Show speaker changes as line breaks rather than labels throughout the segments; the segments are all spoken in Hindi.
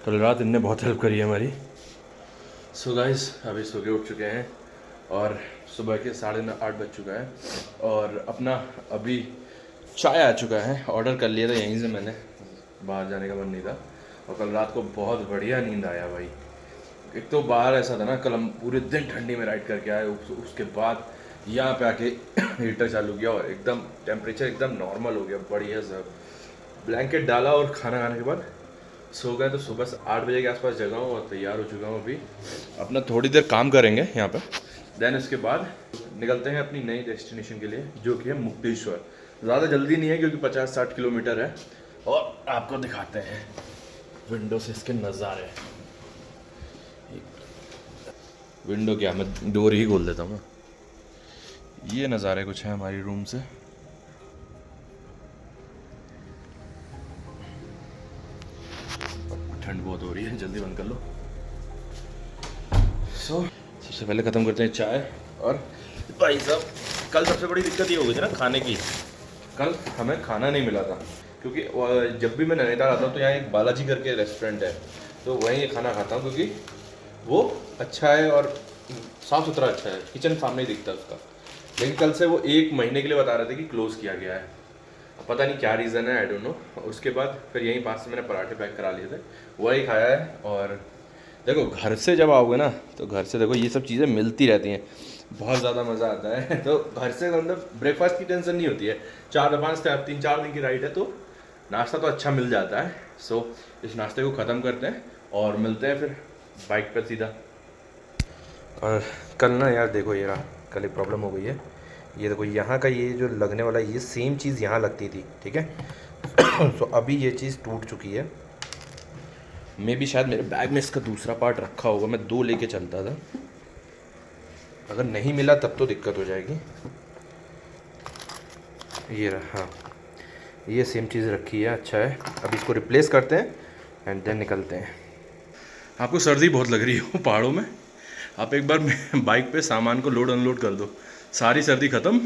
कल रात इनने बहुत हेल्प करी है हमारी। सो गाइस अभी सो के उठ चुके हैं और सुबह के 8:30 बज चुका है और अपना अभी चाय आ चुका है। ऑर्डर कर लिया था यहीं से मैंने, बाहर जाने का मन नहीं था। और कल रात को बहुत बढ़िया नींद आया भाई। एक तो बाहर ऐसा था ना, कल हम पूरे दिन ठंडी में राइड करके आए, उसके बाद यहाँ पे आके हीटर चालू किया और एकदम टेम्परेचर एकदम नॉर्मल हो गया, बढ़िया सब। ब्लैंकेट डाला और खाना खाने के बाद सो गए। तो सुबह 8 बजे के आसपास जगा हूँ और तैयार हो चुका हूँ। अभी अपना थोड़ी देर काम करेंगे यहाँ पर, देन उसके बाद निकलते हैं अपनी नई डेस्टिनेशन के लिए, जो कि है मुक्तेश्वर। ज़्यादा जल्दी नहीं है क्योंकि 50-60 किलोमीटर है। और आपको दिखाते हैं विंडो से इसके नज़ारे। विंडो क्या, मैं डोर ही खोल देता हूँ। ये नज़ारे कुछ है हमारी रूम से। ठंड बहुत हो रही है, जल्दी बंद कर लो। सबसे पहले ख़त्म करते हैं चाय। और भाई साहब कल सबसे बड़ी दिक्कत ये हो गई थी ना खाने की। कल हमें खाना नहीं मिला था क्योंकि जब भी मैं नैनीताल आता हूँ तो यहाँ एक बालाजी करके रेस्टोरेंट है, तो वहीं खाना खाता हूँ क्योंकि वो अच्छा है और साफ़ सुथरा अच्छा है, किचन सामने ही दिखता है उसका। लेकिन कल से वो 1 महीने के लिए बता रहे थे कि क्लोज़ किया गया है, पता नहीं क्या रीज़न है, आई डोंट नो। उसके बाद फिर यहीं पास से मैंने पराठे पैक करा लिए थे, वही खाया है। और देखो घर से जब आओगे ना तो घर से देखो ये सब चीज़ें मिलती रहती हैं, बहुत ज़्यादा मज़ा आता है। तो घर से मतलब ब्रेकफास्ट की टेंशन नहीं होती है। 3-4 दिन की राइड है तो नाश्ता तो अच्छा मिल जाता है। सो इस नाश्ते को ख़त्म करते हैं और मिलते हैं फिर बाइक पर सीधा। और कल ना यार देखो, ये रहा, कल एक प्रॉब्लम हो गई है। ये देखो यहाँ का ये जो लगने वाला ये सेम चीज़ यहाँ लगती थी, ठीक है। सो अभी ये चीज़ टूट चुकी है। मे भी शायद मेरे बैग में इसका दूसरा पार्ट रखा होगा, मैं 2 लेके चलता था। अगर नहीं मिला तब तो दिक्कत हो जाएगी। ये रहा, हाँ ये सेम चीज़ रखी है, अच्छा है। अब इसको रिप्लेस करते हैं एंड देन निकलते हैं। आपको सर्दी बहुत लग रही हो पहाड़ों में, आप एक बार बाइक पे सामान को लोड अनलोड कर दो, सारी सर्दी ख़त्म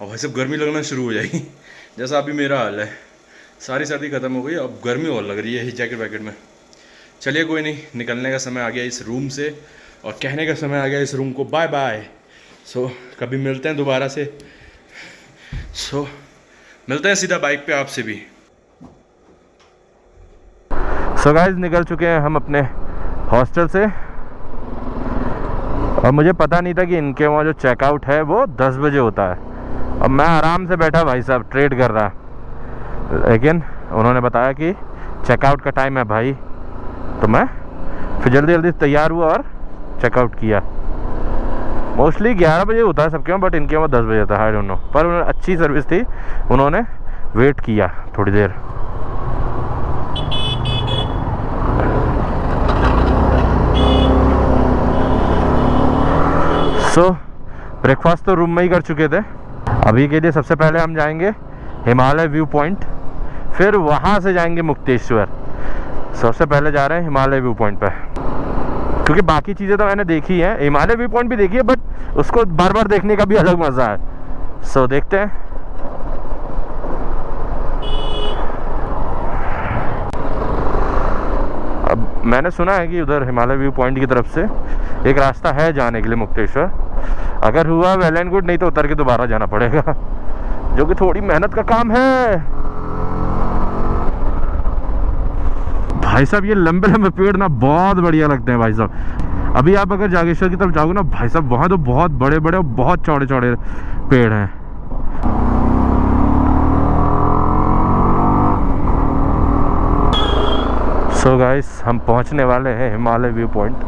और भाई सब गर्मी लगना शुरू हो जाएगी। जैसा अभी मेरा हाल है, सारी सर्दी ख़त्म हो गई, अब गर्मी और लग रही है जैकेट वैकेट में। चलिए कोई नहीं, निकलने का समय आ गया इस रूम से और कहने का समय आ गया इस रूम को बाय बाय। सो कभी मिलते हैं दोबारा से। सो मिलते हैं सीधा बाइक पे आपसे भी। सो गाइस निकल चुके हैं हम अपने हॉस्टल से और मुझे पता नहीं था कि इनके वहाँ जो चेकआउट है वो 10 बजे होता है। अब मैं आराम से बैठा भाई साहब ट्रेड कर रहा, लेकिन उन्होंने बताया कि चेकआउट का टाइम है भाई, तो मैं फिर जल्दी जल्दी तैयार हुआ और चेकआउट किया। मोस्टली 11 बजे होता है सबके वहाँ, बट इनके वहाँ 10 बजे था, आई डोंट नो। पर अच्छी सर्विस थी, उन्होंने वेट किया थोड़ी देर। सो ब्रेकफास्ट तो रूम में ही कर चुके थे। अभी के लिए सबसे पहले हम जाएंगे हिमालय व्यू पॉइंट, फिर वहाँ से जाएंगे मुक्तेश्वर। सबसे पहले जा रहे हैं हिमालय व्यू पॉइंट पे, क्योंकि बाकी चीज़ें तो मैंने देखी है, हिमालय व्यू पॉइंट भी देखी है, बट उसको बार बार देखने का भी अलग मज़ा है। सो देखते हैं। अब मैंने सुना है कि उधर हिमालय व्यू पॉइंट की तरफ से एक रास्ता है जाने के लिए मुक्तेश्वर। अगर हुआ वेल एंड गुड, नहीं तो उतर के दोबारा जाना पड़ेगा, जो कि थोड़ी मेहनत का काम है। भाई साहब ये लंबे लंबे पेड़ ना बहुत बढ़िया लगते हैं भाई साहब। अभी आप अगर जागेश्वर की तरफ जाओगे ना भाई साहब, वहाँ तो बहुत बड़े बड़े और बहुत चौड़े चौड़े पेड़ हैं। सो गाइस हम पहुँचने वाले हैं हिमालय व्यू पॉइंट।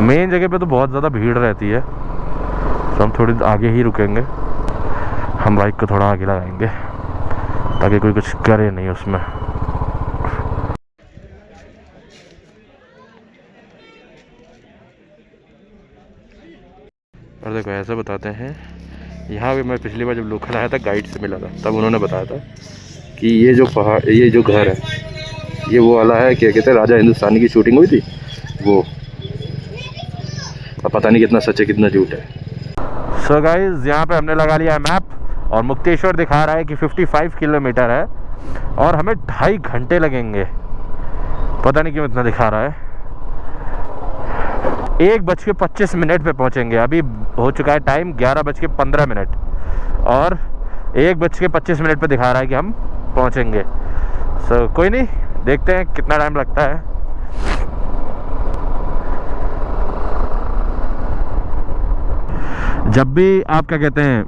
मेन जगह पे तो बहुत ज़्यादा भीड़ रहती है, तो हम थोड़ी आगे ही रुकेंगे, हम बाइक को थोड़ा आगे लगाएंगे। ताकि कोई कुछ करे नहीं उसमें। और देखो ऐसा बताते हैं, यहाँ पे मैं पिछली बार जब लोखंड आया था गाइड से मिला था, तब उन्होंने बताया था कि ये जो पहाड़, ये जो घर है, ये वो वाला है, क्या कहते हैं, राजा हिंदुस्तानी की शूटिंग हुई थी वो। अब पता नहीं कितना सच है कितना झूठ है। सो गाइस, यहाँ पे हमने लगा लिया है मैप और मुक्तेश्वर दिखा रहा है कि 55 किलोमीटर है और हमें 2.5 घंटे लगेंगे। पता नहीं क्यों इतना दिखा रहा है। 1:25 पे पहुँचेंगे। अभी हो चुका है टाइम 11:15 और 1:25 पे दिखा रहा है कि हम पहुँचेंगे। सो कोई नहीं, देखते हैं कितना टाइम लगता है। जब भी आप क्या कहते हैं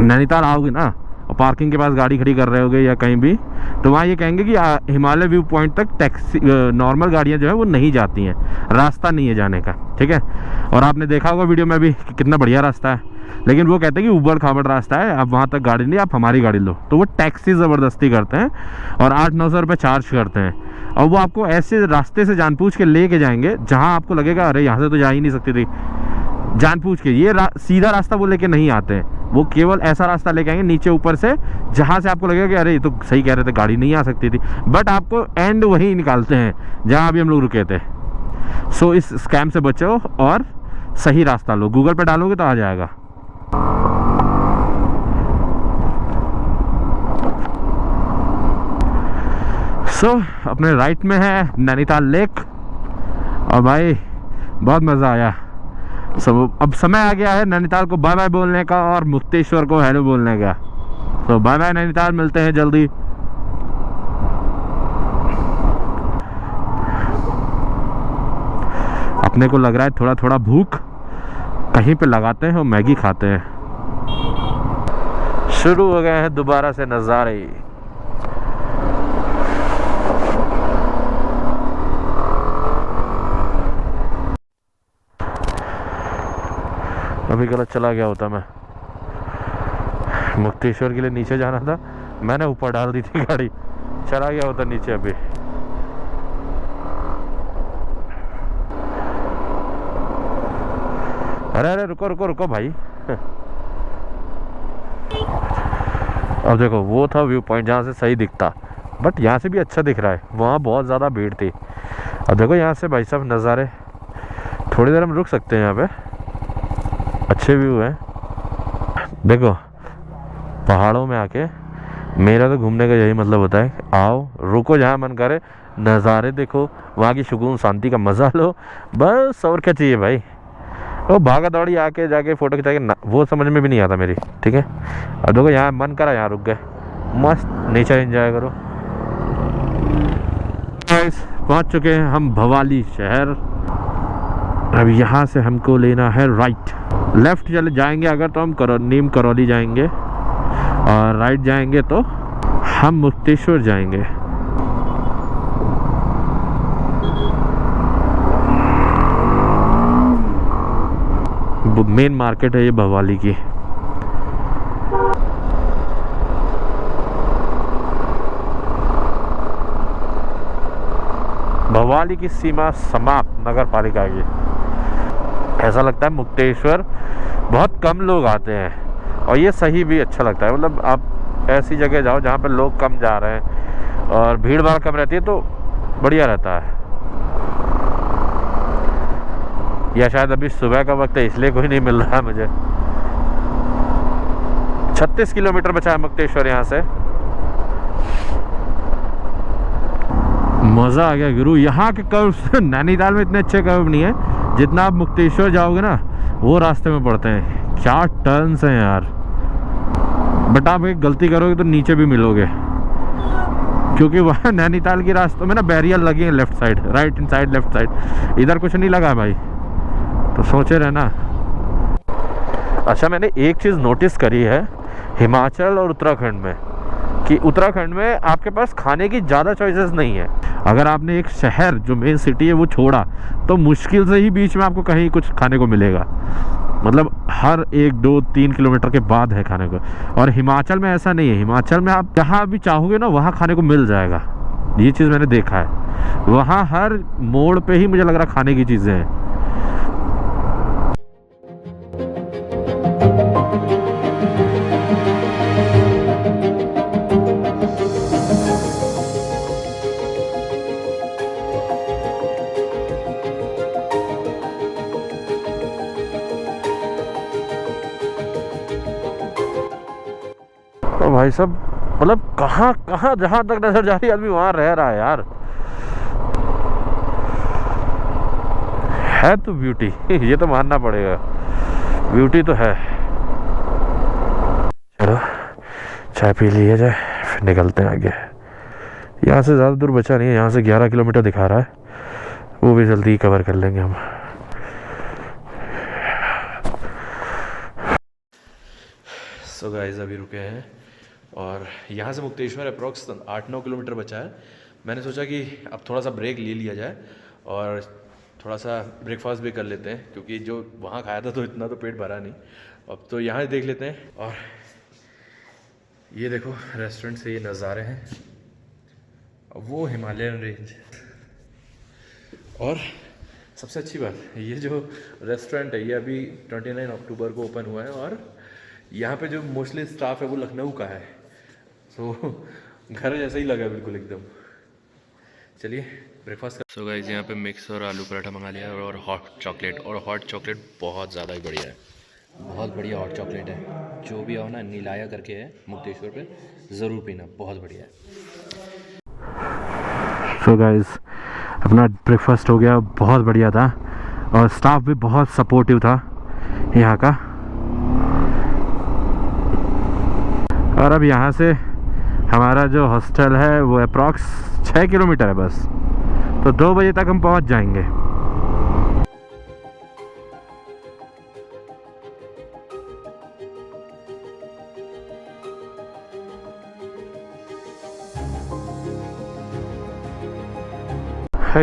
नैनीताल आओगे ना और पार्किंग के पास गाड़ी खड़ी कर रहे होगे या कहीं भी, तो वहाँ ये कहेंगे कि हिमालय व्यू पॉइंट तक टैक्सी नॉर्मल गाड़ियाँ जो है वो नहीं जाती हैं, रास्ता नहीं है जाने का, ठीक है। और आपने देखा होगा वीडियो में भी कि कितना बढ़िया रास्ता है, लेकिन वो कहते हैं कि उबड़ खाबड़ रास्ता है, आप वहाँ तक गाड़ी नहीं, आप हमारी गाड़ी लो। तो वो टैक्सी ज़बरदस्ती करते हैं और 800-900 रुपये चार्ज करते हैं और वो आपको ऐसे रास्ते से जानबूझ के ले के जाएंगे जहाँ आपको लगेगा अरे यहाँ से तो जा ही नहीं सकती थी। जानबूझ के ये सीधा रास्ता वो लेके नहीं आते हैं, वो केवल ऐसा रास्ता लेके आएंगे नीचे ऊपर से जहाँ से आपको लगेगा कि अरे ये तो सही कह रहे थे, गाड़ी नहीं आ सकती थी, बट आपको एंड वही निकालते हैं जहाँ अभी हम लोग रुके थे। सो इस स्कैम से बचो और सही रास्ता लो। गूगल पे डालोगे तो आ जाएगा। सो अपने राइट में है नैनीताल लेक और भाई बहुत मज़ा आया। अब समय आ गया है नैनीताल को बाय बाय बोलने का और मुक्तेश्वर को हेलो बोलने का। तो बाय बाय नैनीताल, मिलते हैं जल्दी। अपने को लग रहा है थोड़ा थोड़ा भूख, कहीं पे लगाते हैं और मैगी खाते हैं। शुरू हो गए हैं दोबारा से नज़ारे। अभी गलत चला गया होता मैं, मुक्तेश्वर के लिए नीचे जाना था, मैंने ऊपर डाल दी थी गाड़ी, चला गया होता नीचे। अभी अरे अरे रुको रुको रुको भाई। अब देखो वो था व्यू पॉइंट जहाँ से सही दिखता, बट यहाँ से भी अच्छा दिख रहा है, वहाँ बहुत ज़्यादा भीड़ थी। अब देखो यहाँ से भाई साहब नज़ारे, थोड़ी देर हम रुक सकते हैं यहाँ पे, अच्छे व्यू है। देखो पहाड़ों में आके मेरा तो घूमने का यही मतलब होता है, आओ रुको जहाँ मन करे, नज़ारे देखो, वहाँ की सुकून शांति का मज़ा लो, बस और क्या चाहिए भाई। वो भागा दौड़ी आके जाके फ़ोटो खिंचा के वो समझ में भी नहीं आता मेरी, ठीक है। अब देखो यहाँ मन करा यहाँ रुक गए, मस्त नेचर एंजॉय करो। पहुँच चुके हैं हम भवाली शहर। अब यहाँ से हमको लेना है राइट, लेफ्ट चले जाएंगे अगर तो हम नीम करौली जाएंगे और राइट जाएंगे तो हम मुक्तेश्वर जाएंगे। मेन मार्केट है ये भवाली की। भवाली की सीमा समाप्त नगर पालिका की। ऐसा लगता है मुक्तेश्वर बहुत कम लोग आते हैं और ये सही भी अच्छा लगता है। मतलब आप ऐसी जगह जाओ जहाँ पर लोग कम जा रहे हैं और भीड़ भाड़ कम रहती है तो बढ़िया रहता है। या शायद अभी सुबह का वक्त है इसलिए कोई नहीं मिल रहा है मुझे। 36 किलोमीटर बचा है मुक्तेश्वर यहाँ से। मज़ा आ गया गुरु। यहाँ के कर्व नैनीताल में इतने अच्छे कर्व नहीं है जितना आप मुक्तेश्वर जाओगे ना वो रास्ते में पड़ते हैं। क्या टर्न्स हैं यार, बट आप एक गलती करोगे तो नीचे भी मिलोगे, क्योंकि वहाँ नैनीताल के रास्तों में ना बैरियर लगे हैं लेफ्ट साइड, राइट इन साइड, लेफ्ट साइड। इधर कुछ नहीं लगा भाई, तो सोचे रहना। अच्छा मैंने एक चीज़ नोटिस करी है हिमाचल और उत्तराखंड में, कि उत्तराखंड में आपके पास खाने की ज़्यादा चॉइसेस नहीं है।
अगर आपने एक शहर जो मेन सिटी है वो छोड़ा तो मुश्किल से ही बीच में आपको कहीं कुछ खाने को मिलेगा, मतलब हर 1-2-3 किलोमीटर के बाद है खाने को। और हिमाचल में ऐसा नहीं है, हिमाचल में आप जहाँ भी चाहोगे ना वहाँ खाने को मिल जाएगा, ये चीज़ मैंने देखा है। वहाँ हर मोड़ पे ही मुझे लग रहा खाने की चीज़ें हैं। तो भाई साहब मतलब कहाँ कहाँ जहाँ तक नजर जा रही है आदमी वहाँ रह रहा है यार, है तो ब्यूटी ये तो मानना पड़ेगा, ब्यूटी तो है। चलो चाय पी लिया जाए फिर निकलते हैं आगे। यहाँ से ज़्यादा दूर बचा नहीं है, यहाँ से 11 किलोमीटर दिखा रहा है, वो भी जल्दी कवर कर लेंगे हम।
सो गाइस अभी रुके हैं और यहाँ से मुक्तेश्वर अप्रॉक्स 8-9 किलोमीटर बचा है। मैंने सोचा कि अब थोड़ा सा ब्रेक ले लिया जाए और थोड़ा सा ब्रेकफास्ट भी कर लेते हैं, क्योंकि जो वहाँ खाया था तो इतना तो पेट भरा नहीं। अब तो यहाँ देख लेते हैं। और ये देखो रेस्टोरेंट से ये नज़ारे हैं, अब वो हिमालयन रेंज। और सबसे अच्छी बात ये जो रेस्टोरेंट है ये अभी 29 अक्टूबर को ओपन हुआ है और यहाँ पे जो मोस्टली स्टाफ है वो लखनऊ का है, तो घर जैसा ही लगा बिल्कुल एकदम। चलिए ब्रेकफास्ट कर। सो गाइस यहाँ पे मिक्स और आलू पराठा मंगा लिया और हॉट चॉकलेट, और हॉट चॉकलेट बहुत ज़्यादा ही बढ़िया है, बहुत बढ़िया हॉट चॉकलेट है। जो भी आओ ना, नीलाया करके है मुक्तेश्वर पे, ज़रूर पीना, बहुत बढ़िया है।
सो गाइस अपना ब्रेकफास्ट हो गया, बहुत बढ़िया था और स्टाफ भी बहुत सपोर्टिव था यहाँ का। और अब यहाँ से हमारा जो हॉस्टल है वो अप्रॉक्स 6 किलोमीटर है बस, तो 2 बजे तक हम पहुँच जाएंगे।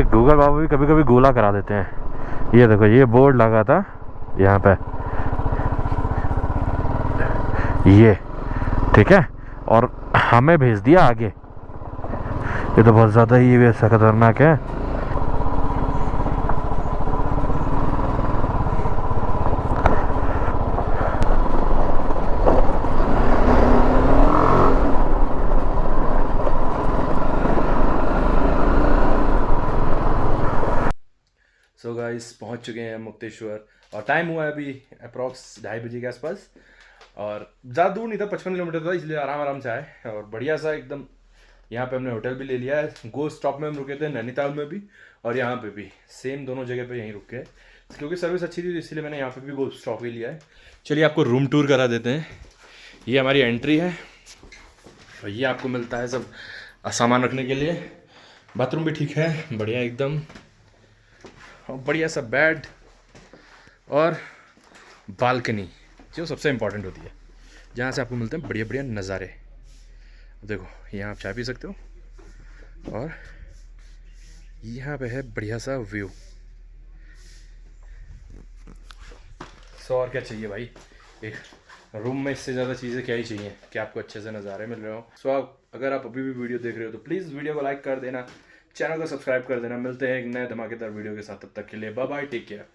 गूगल बाबू भी कभी कभी गोला करा देते हैं। ये देखो ये बोर्ड लगा था यहाँ पे, ये ठीक है, और हमें भेज दिया आगे। ये तो बहुत ज़्यादा ही वैसा खतरनाक है।
सो गाइस पहुंच चुके हैं मुक्तेश्वर और टाइम हुआ है अभी अप्रॉक्स 2:30 बजे के आसपास। और ज़्यादा दूर नहीं था, 55 किलोमीटर था, इसलिए आराम आराम से आए और बढ़िया सा एकदम। यहाँ पे हमने होटल भी ले लिया है। गो स्टॉप में हम रुके थे, नैनीताल में भी और यहाँ पे भी सेम, दोनों जगह पे यहीं रुके, क्योंकि सर्विस अच्छी थी इसलिए मैंने यहाँ पे भी गो स्टॉप ही लिया है। चलिए आपको रूम टूर करा देते हैं। ये हमारी एंट्री है और ये आपको मिलता है सब सामान रखने के लिए। बाथरूम भी ठीक है, बढ़िया एकदम, और बढ़िया सा बेड और बालकनी जो सबसे इम्पोर्टेंट होती है, जहाँ से आपको मिलते हैं बढ़िया बढ़िया नज़ारे। देखो यहाँ आप चाय पी सकते हो और यहाँ पे है बढ़िया सा व्यू। सो और क्या चाहिए भाई, एक रूम में इससे ज़्यादा चीज़ें क्या ही चाहिए कि आपको अच्छे से नज़ारे मिल रहे हो। सो आप अगर आप अभी भी वीडियो देख रहे हो तो प्लीज़ वीडियो को लाइक कर देना, चैनल को सब्सक्राइब कर देना। मिलते हैं एक नए धमाकेदार वीडियो के साथ, तब तक के लिए बाय बाय, टेक केयर।